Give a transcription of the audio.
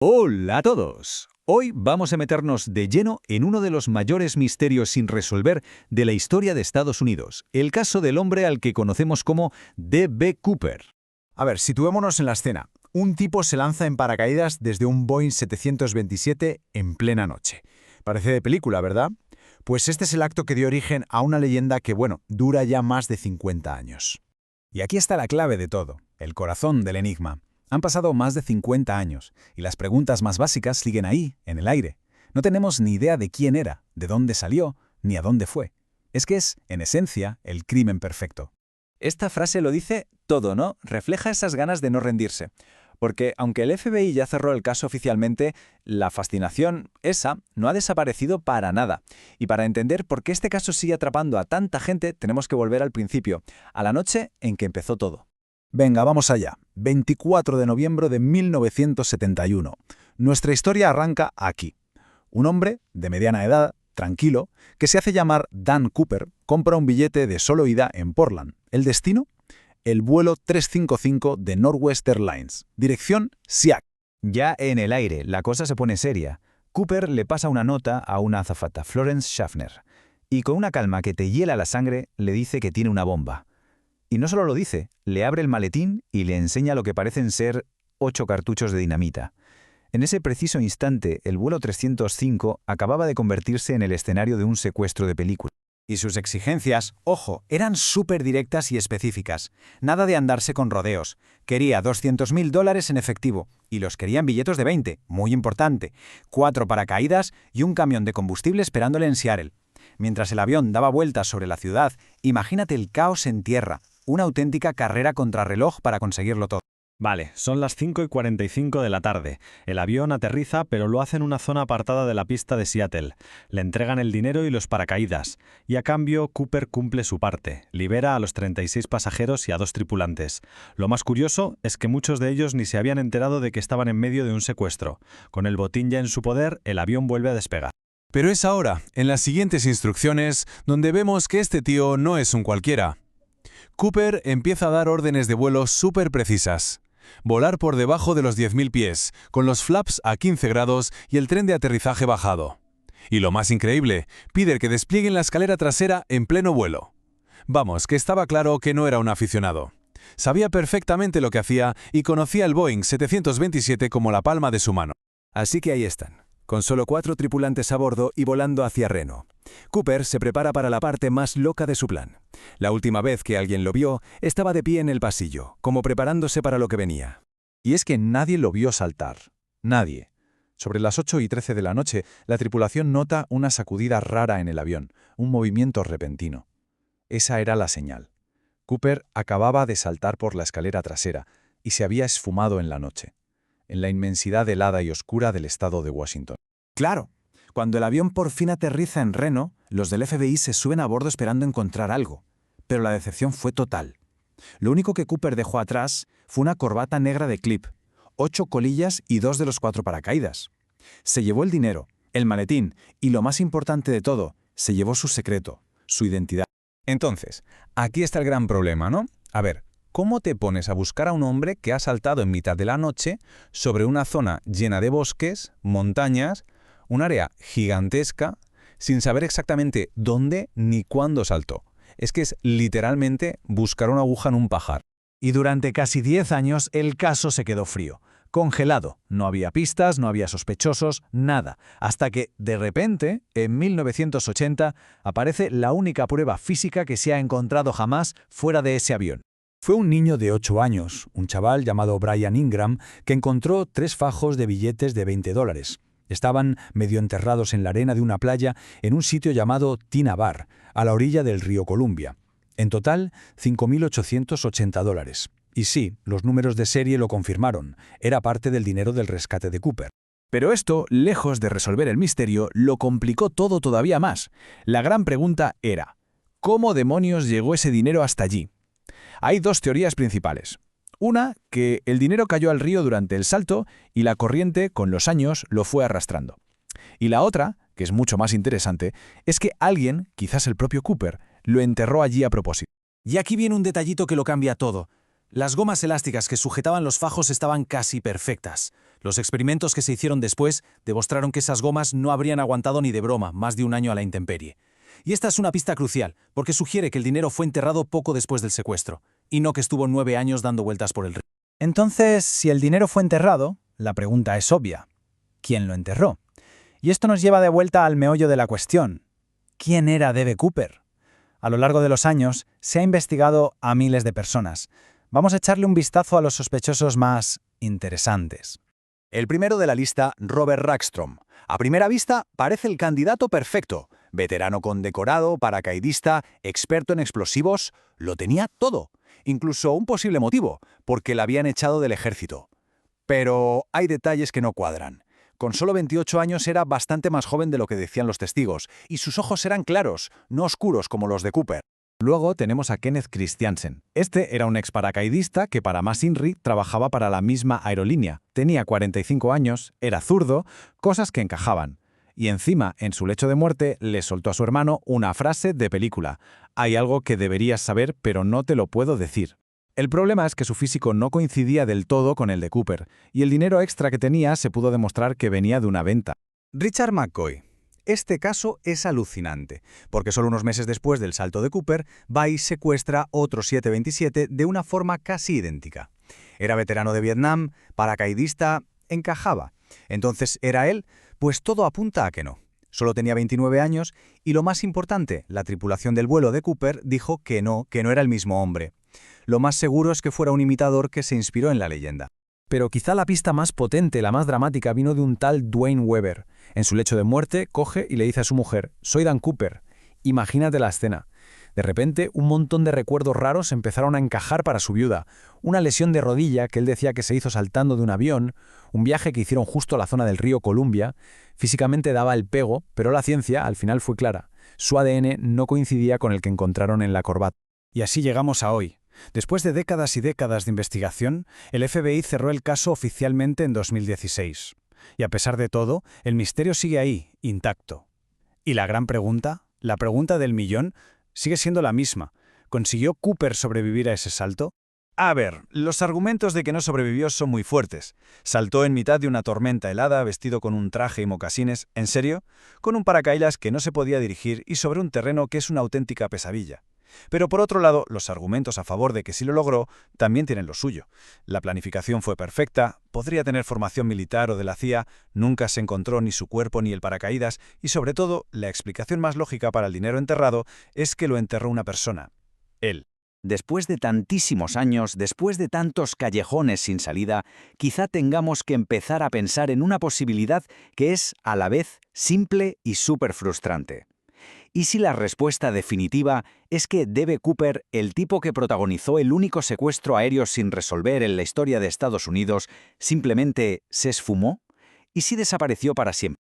Hola a todos. Hoy vamos a meternos de lleno en uno de los mayores misterios sin resolver de la historia de Estados Unidos, el caso del hombre al que conocemos como D.B. Cooper. A ver, situémonos en la escena. Un tipo se lanza en paracaídas desde un Boeing 727 en plena noche. Parece de película, ¿verdad? Pues este es el acto que dio origen a una leyenda que, dura ya más de 50 años. Y aquí está la clave de todo, el corazón del enigma. Han pasado más de 50 años, y las preguntas más básicas siguen ahí, en el aire. No tenemos ni idea de quién era, de dónde salió, ni a dónde fue. Es que es, en esencia, el crimen perfecto. Esta frase lo dice todo, ¿no? Refleja esas ganas de no rendirse. Porque aunque el FBI ya cerró el caso oficialmente, la fascinación, esa, no ha desaparecido para nada. Y para entender por qué este caso sigue atrapando a tanta gente, tenemos que volver al principio, a la noche en que empezó todo. Venga, vamos allá. 24 de noviembre de 1971. Nuestra historia arranca aquí. Un hombre, de mediana edad, tranquilo, que se hace llamar Dan Cooper, compra un billete de solo ida en Portland. ¿El destino? El vuelo 355 de Northwest Airlines. Dirección Seattle. Ya en el aire, la cosa se pone seria. Cooper le pasa una nota a una azafata, Florence Schaffner, y con una calma que te hiela la sangre, le dice que tiene una bomba. Y no solo lo dice, le abre el maletín y le enseña lo que parecen ser 8 cartuchos de dinamita. En ese preciso instante, el vuelo 305 acababa de convertirse en el escenario de un secuestro de película. Y sus exigencias, ojo, eran súper directas y específicas. Nada de andarse con rodeos. Quería $200.000 en efectivo, y los quería en billetes de 20, muy importante, 4 paracaídas y un camión de combustible esperándole en Seattle. Mientras el avión daba vueltas sobre la ciudad, imagínate el caos en tierra, una auténtica carrera contrarreloj para conseguirlo todo. Vale, son las 5:45 de la tarde. El avión aterriza, pero lo hace en una zona apartada de la pista de Seattle. Le entregan el dinero y los paracaídas. Y a cambio, Cooper cumple su parte. Libera a los 36 pasajeros y a 2 tripulantes. Lo más curioso es que muchos de ellos ni se habían enterado de que estaban en medio de un secuestro. Con el botín ya en su poder, el avión vuelve a despegar. Pero es ahora, en las siguientes instrucciones, donde vemos que este tío no es un cualquiera. Cooper empieza a dar órdenes de vuelo súper precisas. Volar por debajo de los 10.000 pies, con los flaps a 15 grados y el tren de aterrizaje bajado. Y lo más increíble, pide que desplieguen la escalera trasera en pleno vuelo. Vamos, que estaba claro que no era un aficionado. Sabía perfectamente lo que hacía y conocía el Boeing 727 como la palma de su mano. Así que ahí están, con solo 4 tripulantes a bordo y volando hacia Reno. Cooper se prepara para la parte más loca de su plan. La última vez que alguien lo vio, estaba de pie en el pasillo, como preparándose para lo que venía. Y es que nadie lo vio saltar. Nadie. Sobre las 8:13 de la noche, la tripulación nota una sacudida rara en el avión, un movimiento repentino. Esa era la señal. Cooper acababa de saltar por la escalera trasera y se había esfumado en la noche, en la inmensidad helada y oscura del estado de Washington. Claro. Cuando el avión por fin aterriza en Reno, los del FBI se suben a bordo esperando encontrar algo. Pero la decepción fue total. Lo único que Cooper dejó atrás fue una corbata negra de clip, 8 colillas y 2 de los 4 paracaídas. Se llevó el dinero, el maletín y, lo más importante de todo, se llevó su secreto, su identidad. Entonces, aquí está el gran problema, ¿no? A ver, ¿cómo te pones a buscar a un hombre que ha saltado en mitad de la noche sobre una zona llena de bosques, montañas, un área gigantesca, sin saber exactamente dónde ni cuándo saltó? Es que es literalmente buscar una aguja en un pajar. Y durante casi 10 años el caso se quedó frío, congelado. No había pistas, no había sospechosos, nada. Hasta que, de repente, en 1980, aparece la única prueba física que se ha encontrado jamás fuera de ese avión. Fue un niño de 8 años, un chaval llamado Brian Ingram, que encontró 3 fajos de billetes de $20. Estaban medio enterrados en la arena de una playa en un sitio llamado Tina Bar, a la orilla del río Columbia. En total, $5.880. Y sí, los números de serie lo confirmaron. Era parte del dinero del rescate de Cooper. Pero esto, lejos de resolver el misterio, lo complicó todo todavía más. La gran pregunta era, ¿cómo demonios llegó ese dinero hasta allí? Hay 2 teorías principales. Una, que el dinero cayó al río durante el salto y la corriente, con los años, lo fue arrastrando. Y la otra, que es mucho más interesante, es que alguien, quizás el propio Cooper, lo enterró allí a propósito. Y aquí viene un detallito que lo cambia todo. Las gomas elásticas que sujetaban los fajos estaban casi perfectas. Los experimentos que se hicieron después demostraron que esas gomas no habrían aguantado ni de broma más de un año a la intemperie. Y esta es una pista crucial, porque sugiere que el dinero fue enterrado poco después del secuestro, y no que estuvo 9 años dando vueltas por el río. Entonces, si el dinero fue enterrado, la pregunta es obvia. ¿Quién lo enterró? Y esto nos lleva de vuelta al meollo de la cuestión. ¿Quién era D.B. Cooper? A lo largo de los años, se ha investigado a miles de personas. Vamos a echarle un vistazo a los sospechosos más interesantes. El primero de la lista, Robert Rackstrom. A primera vista, parece el candidato perfecto. Veterano condecorado, paracaidista, experto en explosivos, lo tenía todo. Incluso un posible motivo, porque le habían echado del ejército. Pero hay detalles que no cuadran. Con solo 28 años era bastante más joven de lo que decían los testigos, y sus ojos eran claros, no oscuros como los de Cooper. Luego tenemos a Kenneth Christiansen. Este era un ex paracaidista que para más INRI trabajaba para la misma aerolínea. Tenía 45 años, era zurdo, cosas que encajaban. Y encima, en su lecho de muerte, le soltó a su hermano una frase de película. Hay algo que deberías saber, pero no te lo puedo decir. El problema es que su físico no coincidía del todo con el de Cooper, y el dinero extra que tenía se pudo demostrar que venía de una venta. Richard McCoy. Este caso es alucinante, porque solo unos meses después del salto de Cooper, va y secuestra otro 727 de una forma casi idéntica. Era veterano de Vietnam, paracaidista, encajaba. Entonces, ¿era él? Pues todo apunta a que no. Solo tenía 29 años y lo más importante, la tripulación del vuelo de Cooper dijo que no era el mismo hombre. Lo más seguro es que fuera un imitador que se inspiró en la leyenda. Pero quizá la pista más potente, la más dramática, vino de un tal Dwayne Weber. En su lecho de muerte, coge y le dice a su mujer, «Soy Dan Cooper». Imagínate la escena. De repente, un montón de recuerdos raros empezaron a encajar para su viuda. Una lesión de rodilla que él decía que se hizo saltando de un avión, un viaje que hicieron justo a la zona del río Columbia. Físicamente daba el pego, pero la ciencia al final fue clara. Su ADN no coincidía con el que encontraron en la corbata. Y así llegamos a hoy. Después de décadas y décadas de investigación, el FBI cerró el caso oficialmente en 2016. Y a pesar de todo, el misterio sigue ahí, intacto. Y la gran pregunta, la pregunta del millón, sigue siendo la misma. ¿Consiguió Cooper sobrevivir a ese salto? A ver, los argumentos de que no sobrevivió son muy fuertes. Saltó en mitad de una tormenta helada, vestido con un traje y mocasines, ¿en serio? Con un paracaídas que no se podía dirigir y sobre un terreno que es una auténtica pesadilla. Pero por otro lado, los argumentos a favor de que sí lo logró también tienen lo suyo. La planificación fue perfecta, podría tener formación militar o de la CIA, nunca se encontró ni su cuerpo ni el paracaídas y sobre todo, la explicación más lógica para el dinero enterrado es que lo enterró una persona, él. Después de tantísimos años, después de tantos callejones sin salida, quizá tengamos que empezar a pensar en una posibilidad que es, a la vez, simple y súper frustrante. ¿Y si la respuesta definitiva es que D.B. Cooper, el tipo que protagonizó el único secuestro aéreo sin resolver en la historia de Estados Unidos, simplemente se esfumó? ¿Y si desapareció para siempre?